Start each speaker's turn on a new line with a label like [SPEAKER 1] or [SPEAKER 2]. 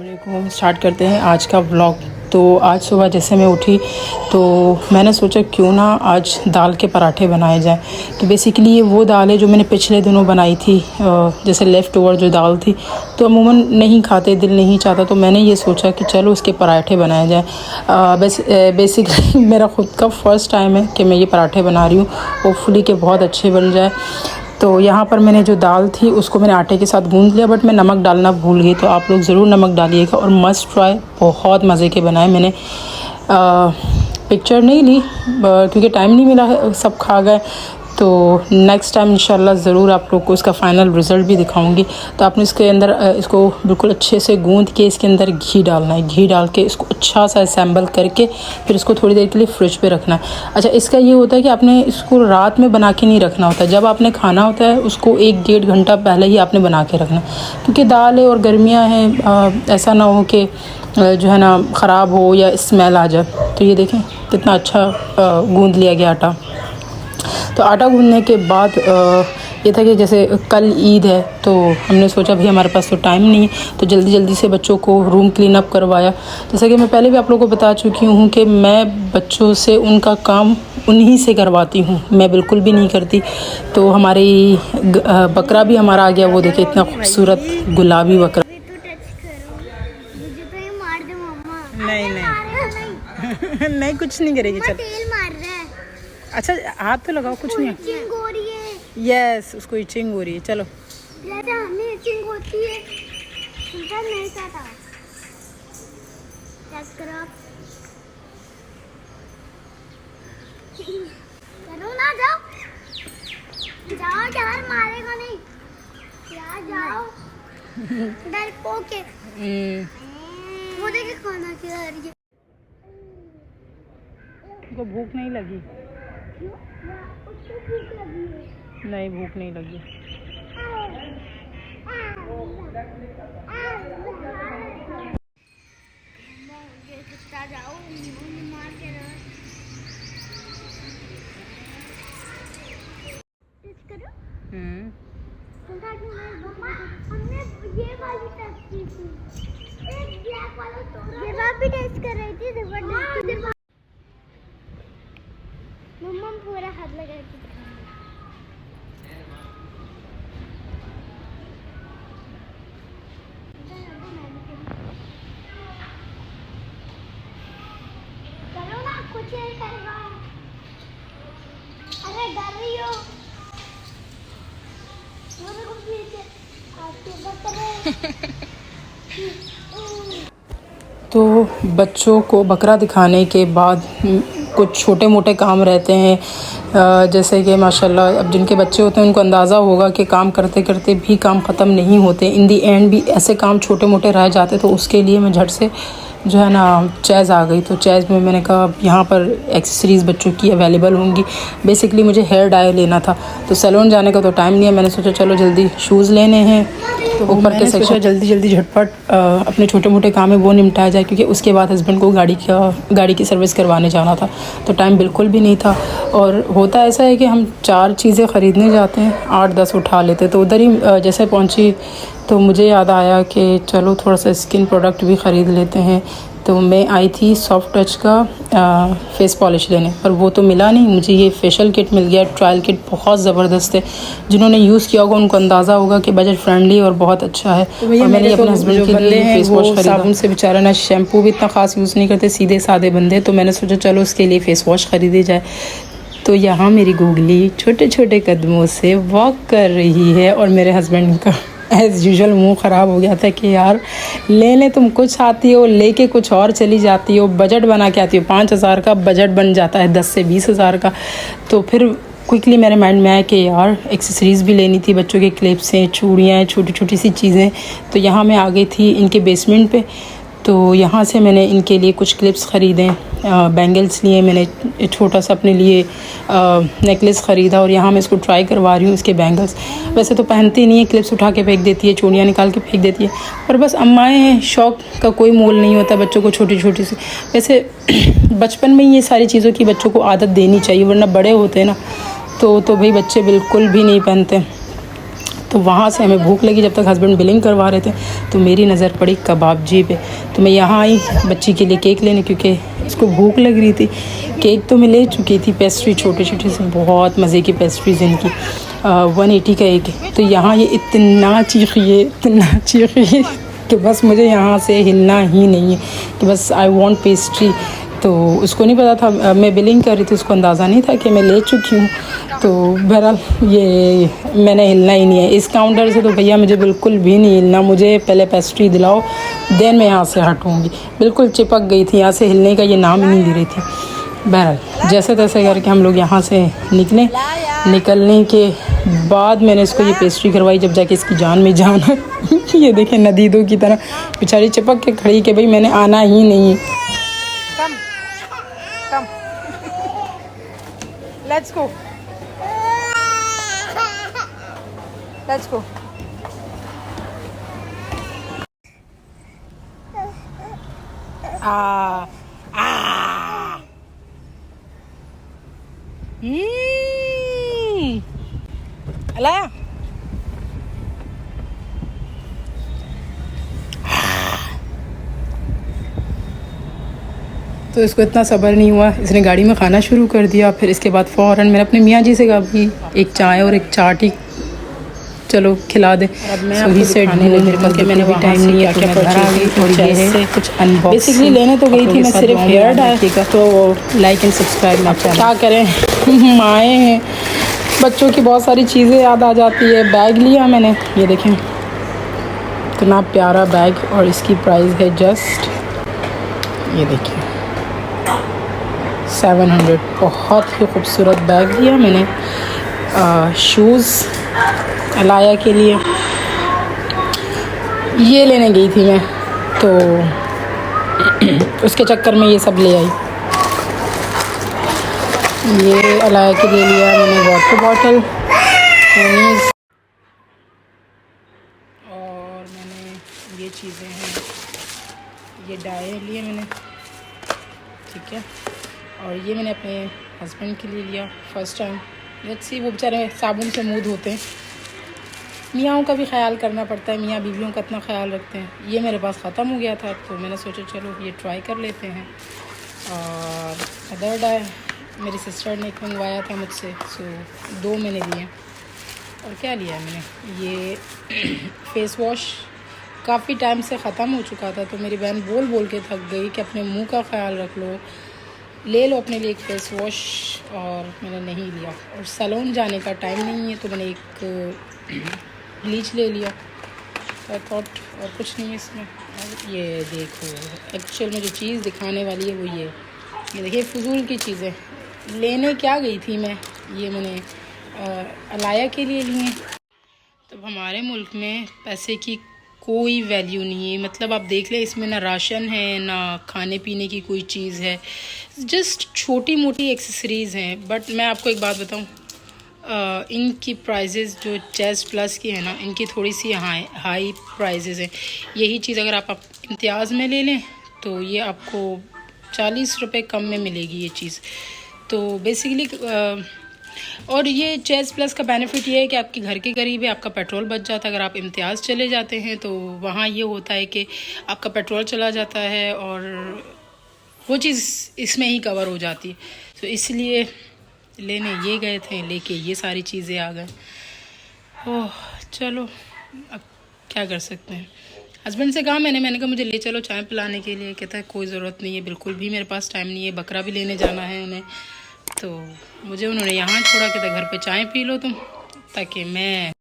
[SPEAKER 1] अस्सलामुअलैकुम। स्टार्ट करते हैं आज का व्लॉग। तो आज सुबह जैसे मैं उठी तो मैंने सोचा क्यों ना आज दाल के पराठे बनाए जाएं। तो बेसिकली ये वो दाल है जो मैंने पिछले दिनों बनाई थी, जैसे लेफ़्ट ओवर जो दाल थी तो अमूमन नहीं खाते, दिल नहीं चाहता, तो मैंने ये सोचा कि चलो उसके पराठे बनाए जाएँ। बेसिकली मेरा ख़ुद का फ़र्स्ट टाइम है कि मैं ये पराठे बना रही हूँ। होपफुली कि बहुत अच्छे बन जाए। तो यहाँ पर मैंने जो दाल थी उसको मैंने आटे के साथ गूंद लिया, बट मैं नमक डालना भूल गई, तो आप लोग ज़रूर नमक डालिएगा और मस्ट ट्राई, बहुत मज़े के बनाए। मैंने पिक्चर नहीं ली क्योंकि टाइम नहीं मिला है, सब खा गए। तो नेक्स्ट टाइम इंशाल्लाह ज़रूर आप लोग को इसका फ़ाइनल रिज़ल्ट भी दिखाऊंगी। तो आपने इसके अंदर इसको बिल्कुल अच्छे से गूंद के इसके अंदर घी डालना है। घी डाल के इसको अच्छा सा असेंबल करके फिर इसको थोड़ी देर के लिए फ्रिज पे रखना है। अच्छा, इसका ये होता है कि आपने इसको रात में बना के नहीं रखना होता, जब आपने खाना होता है उसको 1-1.5 घंटा पहले ही आपने बना के रखना, क्योंकि दाल है और गर्मियाँ हैं, ऐसा ना हो कि जो है ना ख़राब हो या स्मेल आ जाए। तो ये देखें कितना अच्छा गूंद लिया गया आटा। तो आटा गूंदने के बाद ये था कि जैसे कल ईद है तो हमने सोचा भाई हमारे पास तो टाइम नहीं है, तो जल्दी जल्दी से बच्चों को रूम क्लीन अप करवाया। जैसा कि मैं पहले भी आप लोगों को बता चुकी हूँ कि मैं बच्चों से उनका काम उन्हीं से करवाती हूँ, मैं बिल्कुल भी नहीं करती। तो हमारी बकरा भी हमारा आ गया, वो देखिए इतना खूबसूरत गुलाबी बकरा। नहीं नहीं नहीं कुछ नहीं करेगी। चल अच्छा हाथ तो लगाओ, कुछ नहीं है। यस, उसको इचिंग हो रही है। चलो इचिंग होती है, नहीं चाहता। करो ना, जाओ जाओ, डर मारेगा नहीं यार, जाओ डरपोक है। वो देखे खाना खिला रही है, उनको भूख नहीं लगी। उसको भूख लगी है? नहीं, भूख नहीं लगी। हमने ये वाली टेस्ट की थी, एक ब्लैक वाला तो ये भी टेस्ट कर रही थी। मम्मा पूरा हाथ लगा के करो ना, कुछ नहीं कर रहा। अरे डर रही हो, तो बच्चों को बकरा दिखाने के बाद कुछ छोटे मोटे काम रहते हैं, जैसे कि माशाल्लाह अब जिनके बच्चे होते हैं उनको अंदाज़ा होगा कि काम करते करते भी काम ख़त्म नहीं होते, इन दी एंड भी ऐसे काम छोटे मोटे रह जाते। तो उसके लिए मैं झट से जो है ना चेज़ आ गई। तो चेज़ में मैंने कहा यहाँ पर एक्सेसरीज़ बच्चों की अवेलेबल होंगी। बेसिकली मुझे हेयर डाई लेना था, तो सैलून जाने का तो टाइम नहीं है, मैंने सोचा चलो जल्दी शूज़ लेने हैं। तो ऊपर के सेक्शन जल्दी जल्दी झटपट अपने छोटे मोटे काम है वो निपटाया जाए, क्योंकि उसके बाद हस्बैंड को गाड़ी की सर्विस करवाने जाना था। तो टाइम बिल्कुल भी नहीं था। और होता ऐसा है कि हम 4 चीज़ें ख़रीदने जाते हैं, 8-10 उठा लेते। तो उधर ही जैसे पहुंची तो मुझे याद आया कि चलो थोड़ा सा स्किन प्रोडक्ट भी ख़रीद लेते हैं। तो मैं आई थी सॉफ्ट टच का फेस पॉलिश लेने, पर वो तो मिला नहीं। मुझे ये फेशियल किट मिल गया। ट्रायल किट बहुत ज़बरदस्त है, जिन्होंने यूज़ किया होगा उनको अंदाज़ा होगा कि बजट फ्रेंडली और बहुत अच्छा है। तो और मैंने अपने हस्बैंड के लिए फेस वॉश खरीदा। साबुन से बेचारा ना शैम्पू भी इतना ख़ास यूज़ नहीं करते, सीधे सादे बंदे। तो मैंने सोचा चलो उसके लिए फ़ेस वॉश ख़रीदी जाए। तो यहाँ मेरी गुगली छोटे छोटे कदमों से वॉक कर रही है और मेरे हस्बैंड का एज़ यूजुअल मुंह ख़राब हो गया था कि यार लेने तुम कुछ आती हो, लेके कुछ और चली जाती हो, बजट बना के आती हो। 5,000 का बजट बन जाता है 10 से 20,000 का। तो फिर क्विकली मेरे माइंड में आया कि यार एक्सेसरीज़ भी लेनी थी, बच्चों के क्लिप्स हैं, चूड़ियाँ हैं, छोटी छोटी सी चीज़ें। तो यहाँ मैं आ गई थी इनके बेसमेंट पे। तो यहाँ से मैंने इनके लिए कुछ क्लिप्स ख़रीदे, बैंगल्स लिए मैंने, छोटा सा अपने लिए नेकलेस ख़रीदा। और यहाँ मैं इसको ट्राई करवा रही हूँ इसके बैंगल्स। वैसे तो पहनती नहीं है, क्लिप्स उठा के फेंक देती है, चूड़ियाँ निकाल के फेंक देती है, पर बस अम्माएँ हैं, शौक़ का कोई मोल नहीं होता बच्चों को छोटी छोटी सी। वैसे बचपन में ही ये सारी चीज़ों की बच्चों को आदत देनी चाहिए, वरना बड़े होते हैं ना तो भाई बच्चे बिल्कुल भी नहीं पहनते। तो वहाँ से हमें भूख लगी, जब तक हस्बैंड बिलिंग करवा रहे थे तो मेरी नज़र पड़ी कबाबजी पे। तो मैं यहाँ आई बच्ची के लिए केक लेने, क्योंकि इसको भूख लग रही थी। केक तो मैं ले चुकी थी, पेस्ट्री छोटे छोटे से बहुत मज़े की पेस्ट्रीज़ इनकी 180 का एक। तो यहाँ ये इतना चीखी कि बस मुझे यहाँ से हिलना ही नहीं है, कि बस आई वांट पेस्ट्री। तो उसको नहीं पता था, मैं बिलिंग कर रही थी, उसको अंदाज़ा नहीं था कि मैं ले चुकी हूँ। तो बहरहाल ये मैंने हिलना ही नहीं है इस काउंटर से। तो भैया मुझे बिल्कुल भी नहीं हिलना, मुझे पहले पेस्ट्री दिलाओ देन मैं यहाँ से हटूँगी। बिल्कुल चिपक गई थी, यहाँ से हिलने का ये नाम ही नहीं ले रही थी। बहरहाल जैसे तैसे करके हम लोग यहाँ से निकले। निकलने के बाद मैंने इसको ये पेस्ट्री करवाई, जब जाके इसकी जान में जान है। ये देखें नदीदों की तरह बेचारी चिपक के खड़ी कि भाई मैंने आना ही नहीं।
[SPEAKER 2] Come come let's go let's go. अला
[SPEAKER 1] तो इसको इतना सब्र नहीं हुआ, इसने गाड़ी में खाना शुरू कर दिया। फिर इसके बाद फ़ौरन मैंने अपने मियाँ जी से कहा भी एक चाय और एक चाट ही चलो खिला दे। सही से मेरे पास कि मैंने टाइम नहीं है, क्या घर आ गई थोड़ी देर है कुछ अनबॉक्स बेसिकली लेने तो गई थी मैं सिर्फ हेयर डाई का। तो लाइक एंड सब्सक्राइब ना, क्या करें माए हैं, बच्चों की बहुत सारी चीज़ें याद आ जाती है। बैग लिया मैंने, ये देखें इतना प्यारा बैग, और इसकी प्राइस है जस्ट ये देखिए 700। बहुत ही खूबसूरत बैग लिया मैंने। शूज़ अलाया के लिए ये लेने गई थी मैं, तो उसके चक्कर में ये सब ले आई। ये अलाया के लिए लिया मैंने वाटर बॉटल, और मैंने ये चीज़ें हैं, ये डाई लिए मैंने, ठीक है। और ये मैंने अपने हस्बैंड के लिए लिया फ़र्स्ट टाइम। लेट्स सी, वो बेचारे साबुन से मुँह धोते हैं, मियाँओं का भी ख्याल करना पड़ता है, मियाँ बीवियों का इतना ख्याल रखते हैं। ये मेरे पास ख़त्म हो गया था तो मैंने सोचा चलो ये ट्राई कर लेते हैं। और अदर डाई मेरी सिस्टर ने एक मंगवाया था मुझसे, सो 2 मैंने लिए। और क्या लिया है मैंने, ये फ़ेस वॉश काफ़ी टाइम से ख़त्म हो चुका था, तो मेरी बहन बोल बोल के थक गई कि अपने मुंह का ख्याल रख लो, ले लो अपने लिए एक फ़ेस वॉश। और मैंने नहीं लिया, और सैलून जाने का टाइम नहीं है तो मैंने एक ब्लीच ले लिया। आई थॉट और कुछ नहीं है इसमें। और ये देखो एक्चुअल में जो चीज़ दिखाने वाली है वो ये देखिए फ़ुजूल की चीज़ें लेने क्या गई थी मैं, ये मैंने अलाया के लिए लिए। तब हमारे मुल्क में पैसे की कोई वैल्यू नहीं है, मतलब आप देख लें इसमें ना राशन है ना खाने पीने की कोई चीज़ है, जस्ट छोटी मोटी एक्सेसरीज़ हैं। बट मैं आपको एक बात बताऊं, इनकी प्राइजेज़ जो चेस्ट प्लस की है ना, इनकी थोड़ी सी हाई प्राइजेज़ हैं। यही चीज़ अगर आप इम्तियाज़ में ले लें तो ये आपको 40 रुपये कम में मिलेगी ये चीज़। तो बेसिकली और ये चेस्ट प्लस का बेनिफिट ये है कि आपके घर के करीब है, आपका पेट्रोल बच जाता है। अगर आप इम्तियाज़ चले जाते हैं तो वहाँ ये होता है कि आपका पेट्रोल चला जाता है और वो चीज़ इसमें ही कवर हो जाती है। तो इसलिए लेने ये गए थे, लेके ये सारी चीज़ें आ गए। ओह चलो अब क्या कर सकते हैं। हस्बैंड से कहा मैंने कहा मुझे ले चलो चाय पिलाने के लिए, कहता है कोई ज़रूरत नहीं है, बिल्कुल भी मेरे पास टाइम नहीं है, बकरा भी लेने जाना है उन्हें। तो मुझे उन्होंने यहाँ छोड़ा, कहता घर पे चाय पी लो तुम, ताकि मैं